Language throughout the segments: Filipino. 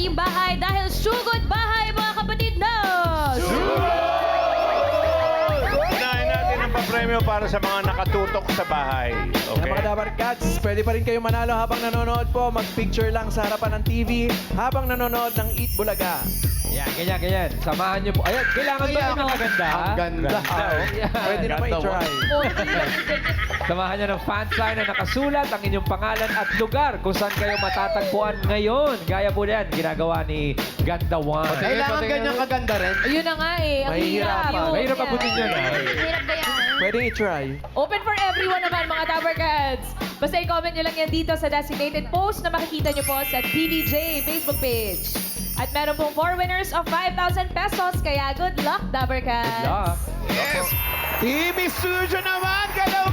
ating bahay dahil sugod bahay mga kapatid na! Unahin natin ang papremyo para sa mga nakatutok sa bahay. Kaya Okay? mga Dabar Cats, pwede pa rin kayong manalo habang nanonood po. Mag-picture lang sa harapan ng TV habang nanonood ng Eat Bulaga. Yan, ganyan. Samahan niyo po. Ayan, kailangan ba yung maganda? Ang ganda. Yan. Pwede na i-try. Samahan niyo ng fan sign na nakasulat ang inyong pangalan at lugar kung saan kayo matatagpuan ngayon. Gaya po yan, ginagawa ni Ganda One. Kailangan ganyan kaganda rin. Ayun na nga eh. Ang Mahihirapan. hirap. Mahirap abutin yun, ha? Hirap ba yan? Pwede i-try. Open for everyone naman mga Tower Cats. Basta i-comment nyo lang yan dito sa designated post na makikita nyo po sa TVJ Facebook page. At meron pong 4 winners of 5,000 pesos. Kaya good luck, Tower Cats. Luck. Yes! TV Studio naman! Galaw!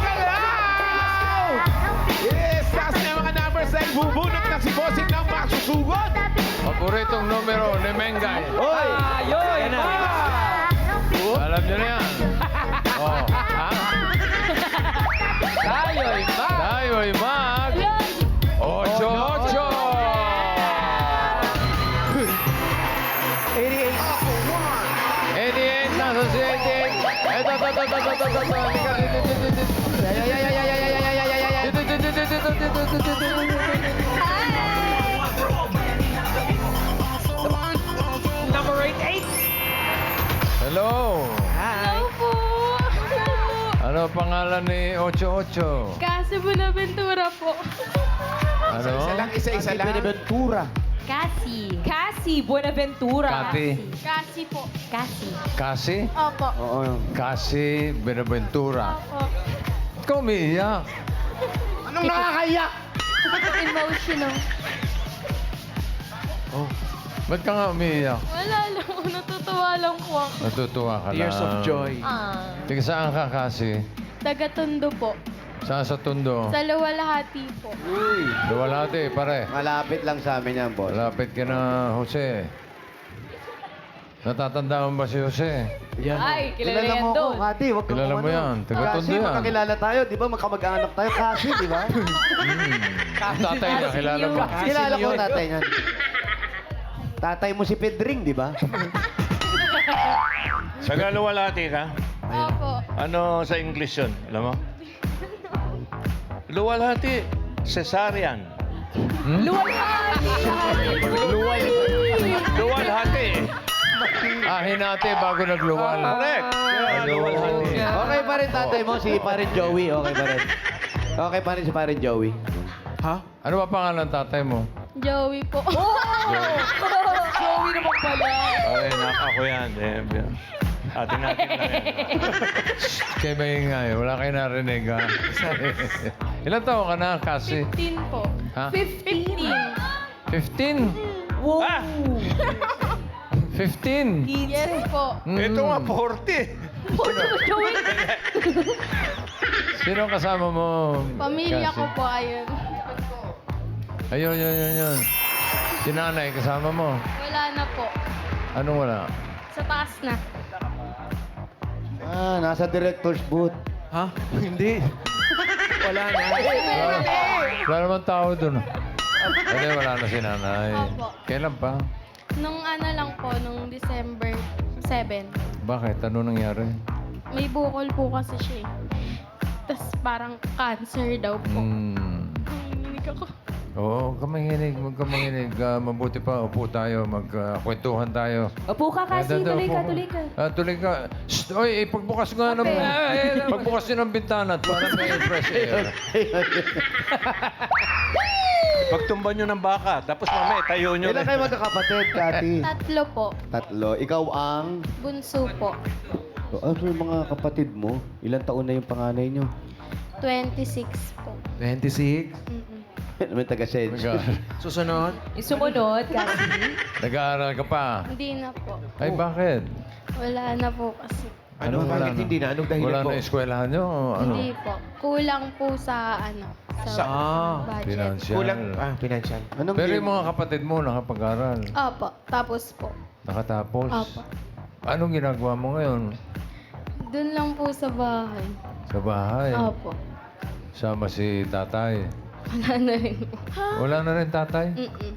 Yes! Taas na yung mga numbers dahil bubunot na si Bossing ng masusugot! Paboritong numero ni Mengay. Hoy! Ayoy! Yan na. Alam niyo na yan. Oh, ha? Ayoy! Tayo'y mag... 8-8. 88 nasa si 88. Ito. Halika. Number 88. Hello. Hi! po. Ano pangalan ni 88? Kasi Buenaventura po. Ano? Isa-isa lang. Benaventura. Cassie Buenaventura. Kati. Cassie po. Cassie. Kasi? Opo. Oo. Kasi Benaventura. Opo. Ikaw umiiyak. Anong nakakayak? Emotional. Oh. Ba't ka nga umiiyak? Wala lang. Natutuwa lang po ako. Natutuwa ka lang. Tears of joy. Tiga saan ka kasi? Taga-Tondo po. Saan sa Tondo? Sa Luwalhati po. Duwalate, pare. Malapit lang sa amin yan, boss. Malapit ka na, Jose. Natatandaan mo ba si Jose? Yan. Ay, kilala Kilala yan mo ako, doon. Kati. Huwag kang Kilala mo kumano. yan. Taga-Tondo Kasi yan. magkakilala tayo, di ba? Magkamag-anak tayo. Kasi, di ba? Ang tatay na, kilala mo. Kilala ko tatay niyan. Tatay mo si Pedring, di ba? Sa Galuwalati ka? Opo. Ano sa English yun? Alam mo? Luwalhati. Cesarean. Luwalhati. Hinati bago nagluwal. Correct. Luwalhati. Okay pa rin tatay mo, si Parin Joey. Okay pa rin. Okay pa rin si Parin Joey. Ha? Ano ba pangalan ng tatay mo? Joey po. Joey naman pala. Ay, ako yan. Atin natin na yan. Kay maingay, wala kayo narinig, ha? Ilan taon ka na, kasi? 15 po. Ha? 15. 15? Ah! 15? Yes po. Ito nga, 40. Joey. Sino ang kasama mo? Pamilya Kasi? ko po, ayun. Ayun. Si nanay, kasama mo? Wala na po. Anong wala? Sa taas na. Nasa director's booth. Ha? Hindi. Wala na. Wala naman tao dun. Hindi, wala na si nanay. Opo. Kailan pa? Nung ano lang po, nung December 7. Bakit? Ano nangyari? May bukol po kasi siya eh. Tapos parang cancer daw po. Nanginginig ako. Oo, huwag ka manginig. Mabuti pa, upo tayo, magkwentuhan tayo. Opo ka kasi, tuloy ka, tuloy ka. Tuloy ka. Shh, oy, pagbukas nga ng... pagbukas nyo ng bintana at para may fresh air. Pagtumba nyo ng baka, tapos mamaya tayo nyo. Ilan kayo magkakapatid, Kati? 3 po. 3. Ikaw ang... Bunso po. Ano yung mga kapatid mo? Ilang taon na yung panganay nyo? 26 po. 26. Naman taga-sense. Susunod. Sumunod kasi? Nag-aaral ka pa. Hindi na po. Ay, bakit? Wala na po kasi. Ano, wala bakit hindi na? Anong dahilan Wala po? na eskwelahan nyo? o Ano? Hindi po. Kulang po sa sa budget. Financial. Financial. Anong Pero game? yung mga kapatid mo nakapag-aral. Opo. Tapos po. Nakatapos. Opo. Anong ginagawa mo ngayon? Doon lang po sa bahay. Sa bahay? Opo. Sama si tatay. Wala na rin po. Wala na rin tatay? Mm-mm.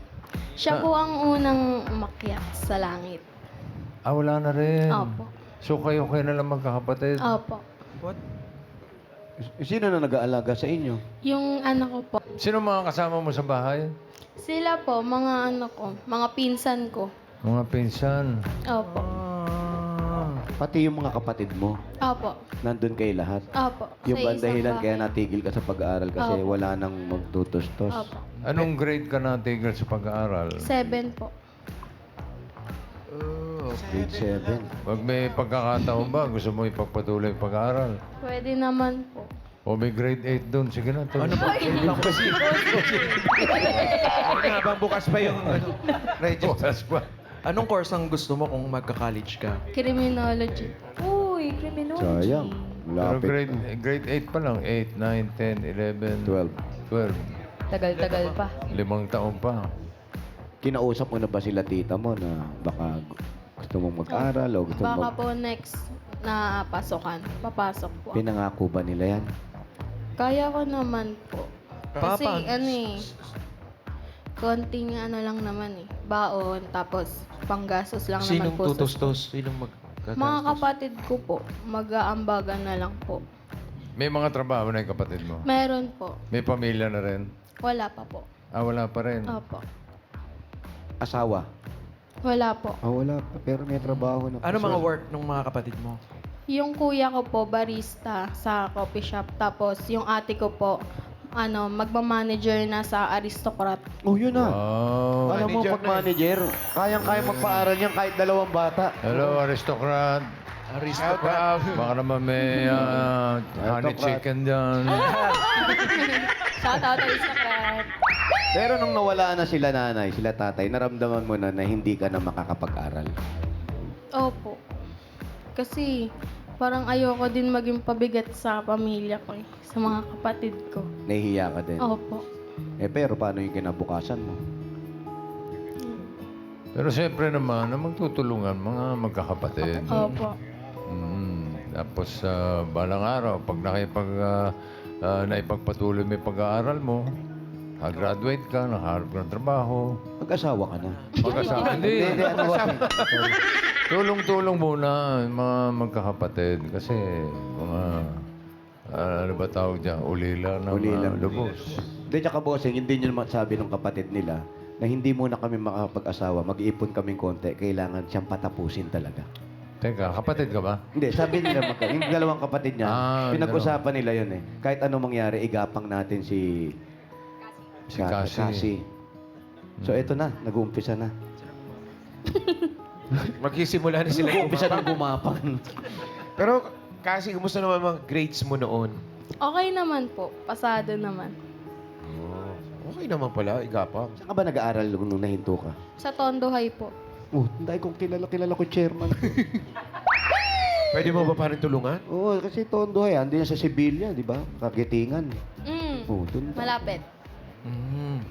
Siya po ang unang umakyat sa langit. Ah, wala na rin. Opo. So kayo na lang magkakapatid? Opo. Sino na nag-aalaga sa inyo? Yung anak ko po. Sino mga kasama mo sa bahay? Sila po, mga anak ko, mga pinsan ko. Mga pinsan. Opo. Pati yung mga kapatid mo. Opo. Nandun kayo lahat. Opo. Yung Sa ba ang isang dahilan bahay. kaya natigil ka sa pag-aaral kasi Opo. wala nang magtutustos. Opo. Anong grade ka natigil sa pag-aaral? 7 po. Grade 7. Pag may pagkakataon ba, gusto mo ipagpatuloy yung pag-aaral? Pwede naman po. O may grade 8 doon, sige na. Ano ba? Habang bukas pa yung Oras pa. Anong course ang gusto mo kung magka-college ka? Criminology. Uy, criminology. Sayang. Pero Lapit. grade 8 pa lang. 8, 9, 10, 11, 12. 12. Tagal-tagal pa. 5 taon pa. Kinausap mo na ba sila tita mo na baka gusto mong mag-aral o gusto Baka mong po next na pasokan. Papasok po. Pinangako ba nila yan? Kaya ko naman po. Kasi Papa. konting lang naman baon, tapos panggastos lang Sinong naman po. tutustos? Sinong magkagastos? Mga kapatid ko po, mag-aambagan na lang po. May mga trabaho na yung kapatid mo. Meron po. May pamilya na rin. Wala pa po. Ah, wala pa rin. Opo. Asawa? Wala po. Wala pa. Pero may trabaho na. Ano mga work ng mga kapatid mo? Yung kuya ko po, barista sa coffee shop. Tapos yung ate ko po, magmamanager na sa Aristocrat. Oh, yun na. Wow. Alam mo, pag manager, kayang-kaya magpaaral yan kahit 2 bata. Hello, aristocrat. Aristocrat. Baka naman may honey Aristocrat. chicken dyan. Shout out Aristocrat. Pero nung nawala na sila nanay, sila tatay, naramdaman mo na hindi ka na makakapag-aral. Opo. Kasi parang ayoko din maging pabigat sa pamilya ko, sa mga kapatid ko. Nahihiya ka din. Opo. Pero paano yung kinabukasan mo? Pero siyempre naman, na magtutulungan mga magkakapatid. Opo. Tapos balang araw, pag naipagpatuloy mo yung pag-aaral mo, graduate ka, nakaharap ka ng trabaho, Mag-asawa ka na. mag-asawa. Hindi, ano ba? tulong-tulong muna yung mga magkakapatid. Kasi mga, ano ba tawag dyan, ulila ng Ulilang lubos. Hindi, tsaka bossing, hindi nyo naman sabi ng kapatid nila na hindi muna kami makakapag-asawa, mag-iipon kaming konti, kailangan siyang patapusin talaga. Teka, kapatid ka ba? Hindi, sabi nila, yung 2 kapatid niya, pinag-usapan nila yun eh. Kahit ano mangyari, igapang natin si Cassie. So, eto na, nag-uumpisa na. Magsisimula na sila. Nag-uumpisa ng gumapang. Pero kasi kumusta naman mga grades mo noon? Okay naman po. Pasado naman. Okay naman pala, igapang. Saan ka ba nag-aaral nung nahinto ka? Sa Tondo High po. Dahil kong kilala ko chairman. Pwede mo ba parang tulungan? Oo, kasi Tondo andi yan sa Sibilya, di ba? Kagitingan. Dun. Malapit.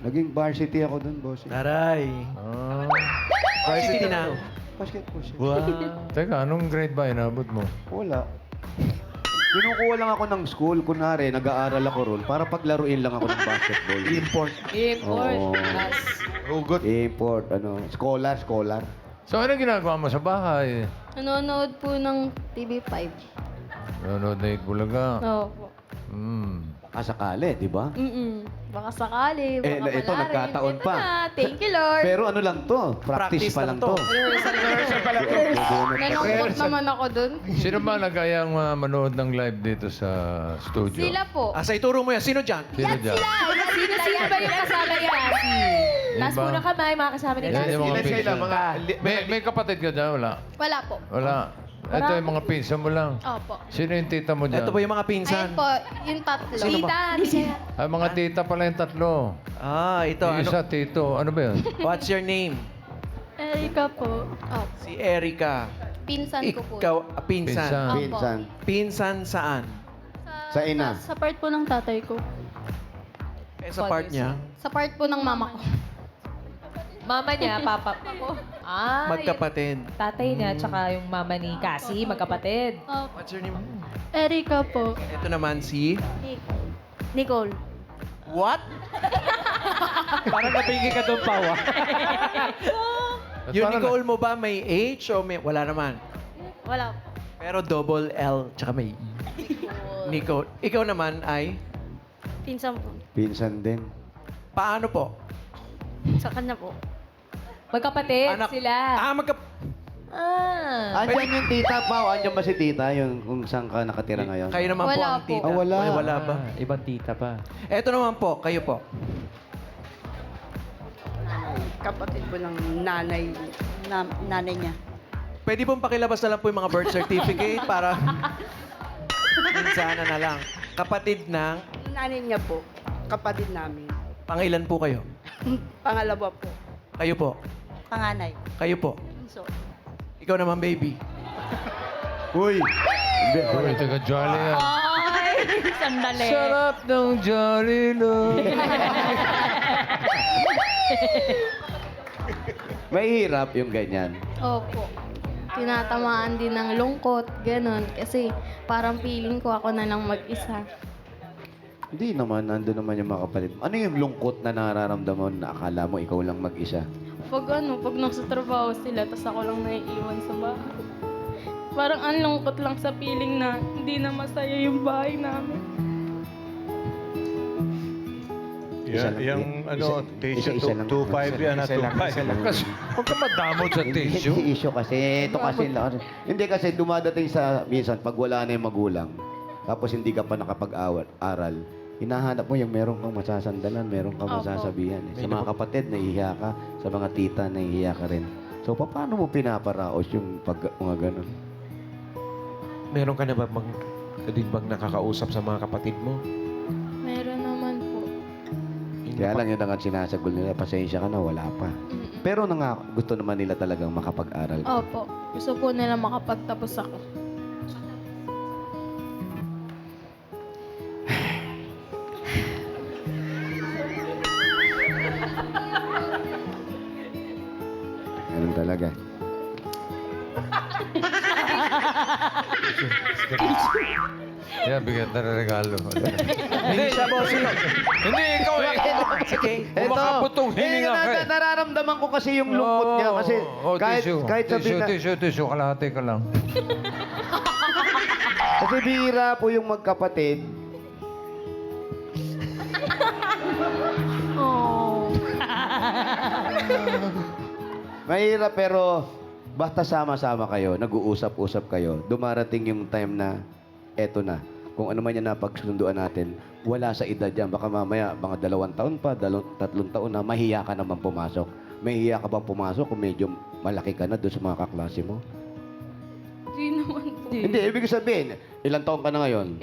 Naging varsity ako dun, boss. Taray. Varsity na. Basketball siya. Teka, anong grade ba inabot mo? Wala. Kinukuha lang ako ng school. Kunwari, nag-aaral ako ron para paglaruin lang ako ng basketball. Import. Import. Oo. Yes. Hugot. Import, scholar. So, ano ginagawa mo sa bahay? Nanonood po ng TV5. Nanonood na Bulaga. Opo. Sakali, di ba? Baka sakali, baka wala ito, rin. nagkataon Ito pa. na. Thank you, Lord. Pero ano lang to? Practice pa lang to. Rehearsal pala to. Nalungkot naman ako dun. Sino ba nagayang manood ng live dito sa studio? Sila po. Asa ituro mo yan. Sino dyan? Sino dyan? Sino ba yung kasama ni Cassie? Taas Iba? muna kamay, mga kasama ni Yan Cassie. yung mga Ilan sila? pinsan. Mga May kapatid ka dyan? Wala? Wala po. Wala. Ito yung mga pinsan mo lang. Opo. Sino yung tita mo dyan? Ito ba yung mga pinsan? Ayun po, yung tatlo. Tita. Ay, mga tita pala yung 3. Ito. Yung Ano? isa, tito. Ano ba yun? What's your name? Erika po. Opo. Si Erica. Pinsan ko po. Ikaw, pinsan. Pinsan. Opo. Pinsan. Pinsan saan? Sa ina. Sa part po ng tatay ko. Sa part niya? Sa part po ng mama ko. Mama niya, papa ko. Magkapatid. Tatay niya, tsaka yung mama ni Cassie, magkapatid. What's your name? Erika po. Ito naman si... Nicole. What? Parang napingi ka doon, Pao. Yung Nicole mo ba may H o may... Wala naman. Wala po. Pero double L tsaka may E. Nicole. Ikaw naman ay... Pinsan po. Pinsan din. Paano po? Sa kanya po. Magkapatid sila. Andiyan yung tita pa. Andiyan ba si tita? Yung kung saan ka nakatira ngayon? Kayo naman po Wala ang po. tita. Ah, wala. Ay, wala ba? Ibang tita pa. Eto naman po, kayo po. Kapatid ko ng nanay niya. Pwede pong pakilabas na lang po yung mga birth certificate para minsan na lang. Kapatid ng Nanay niya po, kapatid namin. pangilan po kayo? Pangalawa po, Kayo po. panganay. Kayo po. So, Ikaw naman, baby. Uy! Hindi. Uy, taga Jolly yan. Ay, sandali. Sarap ng Jolly, no? Mahirap yung ganyan. Opo. Tinatamaan din ng lungkot, ganun. Kasi parang feeling ko ako na lang mag-isa. Hindi naman, nandun naman yung mga kapatid. Ano yung lungkot na nararamdaman na akala mo ikaw lang mag-isa? Pag nasa trabaho sila, tas ako lang naiiwan sa bahay. Parang ang lungkot lang sa feeling na hindi na masaya yung bahay namin. Isa lang- Yung ano, tissue isa lang. 2.5 yan, 2.5. Kasi huwag ka madamot sa Hindi tissue. issue kasi. Ito kasi lang. Hindi kasi dumadating sa minsan pag wala na yung magulang. Tapos hindi ka pa nakapag-aral. Hinahanap mo yung meron kang masasandalan, meron kang Opo. masasabihan. Sa mga kapatid, nahihiya ka. Sa mga tita, nahihiya ka rin. So, paano mo pinaparaos yung mga ganun? Meron ka na ba din bang nakakausap sa mga kapatid mo? Meron naman po. Kaya lang yun ang sinasagol nila, pasensya ka na, wala pa. Pero gusto naman nila talagang makapag-aral. Opo. Gusto po nila makapagtapos ako. Ganun talaga. Yan, bigyan na regalo. Hindi siya, bossing. Hindi, ikaw eh. Sige. Bumakaputong hininga ka eh. Nararamdaman ko kasi yung lungkot niya. Kasi kahit sabihin na... Tissue, kalahati ka lang. Kasi bihira po yung magkapatid. Oh. Mahirap pero basta sama-sama kayo, nag-uusap-usap kayo, dumarating yung time na eto na. Kung ano man yan napagsunduan natin, wala sa edad yan. Baka mamaya, mga 2 taon pa, 3 taon na, mahiya ka naman pumasok. Mahiya ka bang pumasok kung medyo malaki ka na doon sa mga kaklase mo? Hindi naman po. Hindi, ibig sabihin, ilang taon ka na ngayon?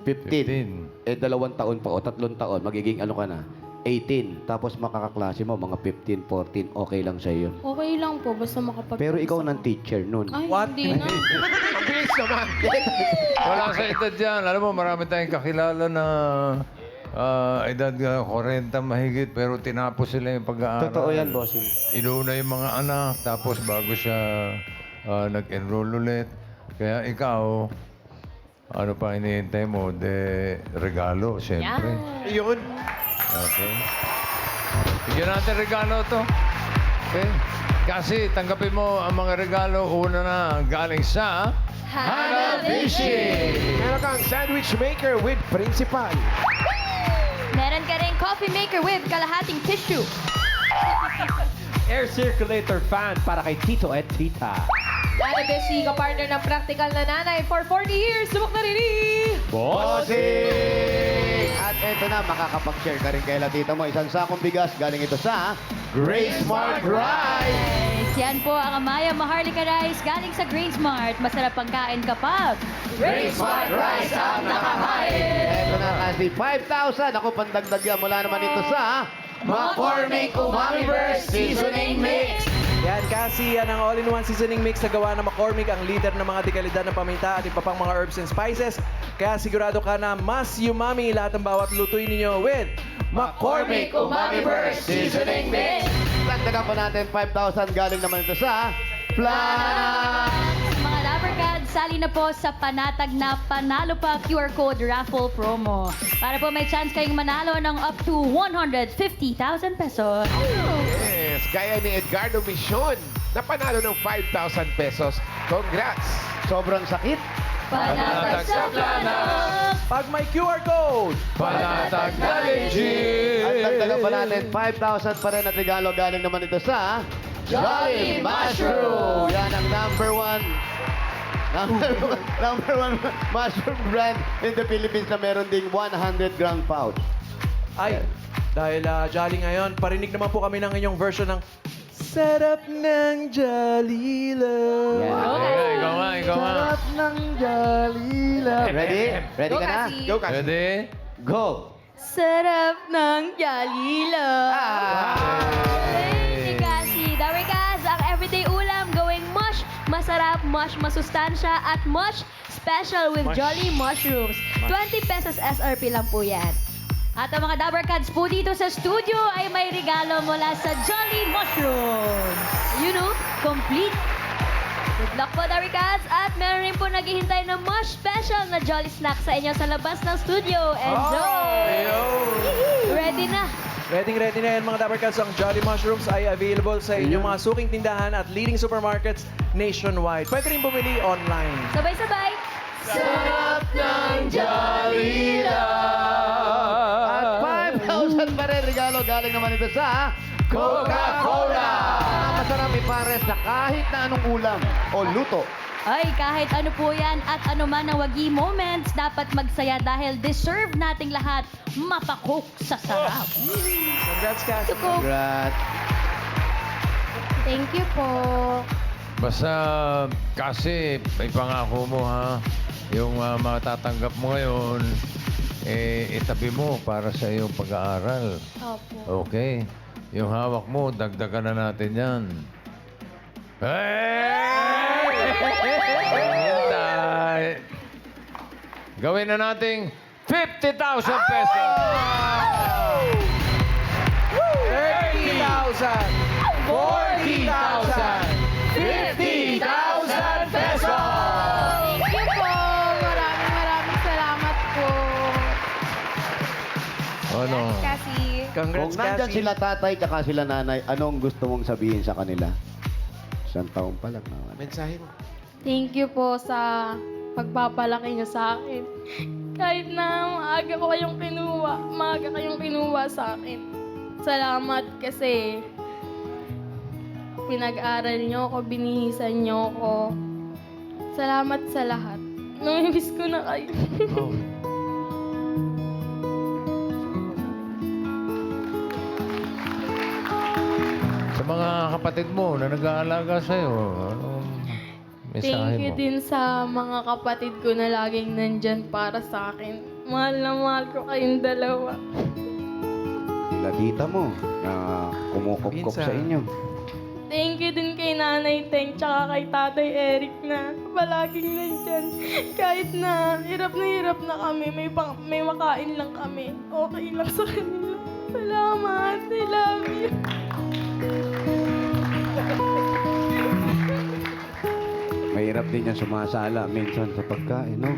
15. 15. 2 taon pa o 3 taon, magiging ano ka na? 18. Tapos makakaklase mo, mga 15, 14, okay lang sa iyo. Okay lang po, basta makapagtapos Pero ikaw ako. ng teacher nun. Ay, What? hindi na. Ang bilis naman! Wala sa edad yan. Alam mo, marami tayong kakilala na edad 40 mahigit, pero tinapos sila yung pag-aaral. Totoo yan, bossing. Inuna yung mga anak, tapos bago siya nag-enroll ulit. Kaya ikaw, ano pa hinihintay mo? De regalo, siyempre. Yun. Okay. Bigyan natin regalo to. Okay. Kasi tanggapin mo ang mga regalo. Una na, galing sa Hanabishi! Meron kang sandwich maker with principal. Meron ka rin coffee maker with kalahating tissue. Air circulator fan para kay Tito at Tita. Hanabishi, ka-partner ng practical na nanay for 40 years. Subok na rin Bossing! At eto na, makakapag-share ka rin kay tita mo. Isang sakong bigas, galing ito sa Grace Smart Rice! Guys, yan po ang Amaya Maharlika Rice galing sa Grain Smart. Masarap pangkain kapag Grace Smart Rice ang nakakain! Eto na kasi 5,000. Ako pandagdag yan mula naman ito sa McCormick Umami Burst Seasoning Mix! Yan kasi yan ang all-in-one seasoning mix na gawa ng McCormick, ang leader ng mga dekalidad ng paminta at iba pang mga herbs and spices. Kaya sigurado ka na mas umami lahat ng bawat lutuin ninyo with McCormick Umami Burst Seasoning Mix! Dagdagan pa natin 5,000. Galing naman ito sa Plana! mga lover cats, magsali na po sa panatag na Panalo Pa QR Code Raffle Promo. Para po may chance kayong manalo ng up to 150,000 pesos. Yes, gaya ni Edgardo Mission na panalo ng 5,000 pesos. Congrats! Sobrang sakit. Panatag sa plano. Pag may QR code, Panatag na legit! At dagdagan pa natin, 5,000 pa rin at regalo galing naman ito sa Jolly Mushroom! Yan ang number one mushroom brand in the Philippines na meron ding 100-gram pouch. ay, dahil Jolly ngayon, parinig naman po kami ng inyong version ng Sarap ng Jolly Love. Ikaw nga. Sarap ng Jolly Love. Ready? Ready Go, ka na? Cassie. Go, Cassie. Ready? Go! Sarap ng Jalila. Hey, Cassie. Darikas, ang everyday ulam going mush, masarap, mush, masustansya, at mush special with Jolly Mushrooms. 20 pesos SRP lang po yan. At ang mga Dabber Cats po dito sa studio ay may regalo mula sa Jolly Mushrooms. You know, complete. Good luck po, Darikas. At meron rin po naghihintay ng mush special na Jolly Snack sa inyo sa labas ng studio. Enjoy! Ready na. Ready na yan mga Dabber Cats. Ang Jolly Mushrooms ay available sa inyong mga suking tindahan at leading supermarkets nationwide. Pwede rin bumili online. Sabay-sabay. Sarap ng Jolly At 5,000 pa rin regalo galing naman ito sa Coca-Cola! Masarap ipares na kahit na anong ulam o luto. Ay, kahit ano po yan at ano man ang wagi moments, dapat magsaya dahil deserve nating lahat mapakok sa sarap. Congrats, Cassie. Congrats. Thank you po. Basta kasi may pangako mo ha, yung matatanggap mo ngayon, itabi mo para sa iyong pag-aaral. Opo. Okay. Yung hawak mo, dagdagan na natin yan. Hintay! Gawin na nating 50,000 pesos! 30,000! 40,000! 50,000 pesos! Thank you po. Maraming salamat po. Ano? Cassie. Kung Congrats, nandyan Cassie. sila tatay tsaka sila nanay, anong gusto mong sabihin sa kanila? Isang taon pa lang naman. Mensahe mo. Thank you po sa pagpapalaki niyo sa akin. Kahit na maaga kayong kinuha sa akin. Salamat kasi pinag-aral niyo ako, binihisan niyo ako. Salamat sa lahat. Namimiss ko na kayo. Sa mga kapatid mo na nag-aalaga sa'yo, anong mensahe Thank you mo? din sa mga kapatid ko na laging nandyan para sa akin. Mahal na mahal ko kayong dalawa. Sila tita mo na kumukop-kop sa inyo. Thank you din kay Nanay Teng tsaka kay Tatay Eric na palaging nandyan. Kahit na hirap na kami, may makain lang kami. Okay lang sa kanila. Salamat. I love you. Mahirap din yan sumasala minsan sa pagkain, no?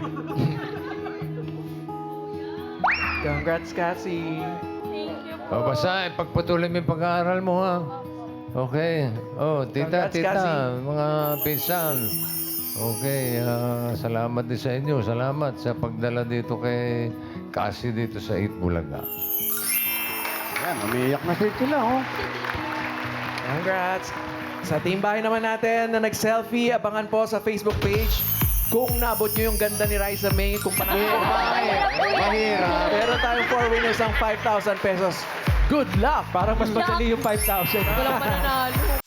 Congrats, Cassie. Thank you po. Basta pagpatuloy mo yung pag-aaral mo ha. Okay. Oh, tita, Congrats, Cassie. mga pinsan. Okay, salamat din sa inyo. Salamat sa pagdala dito kay Cassie dito sa Eat Bulaga. Yan, umiiyak na sila, oh. Congrats. Sa team bahay naman natin na nag-selfie, abangan po sa Facebook page kung naabot nyo yung ganda ni Raisa May, kung panahon. Mahirap. Meron tayong 4 winners ang 5,000 pesos. Good luck! Parang mas madali yung 5,000. Walang pananalo.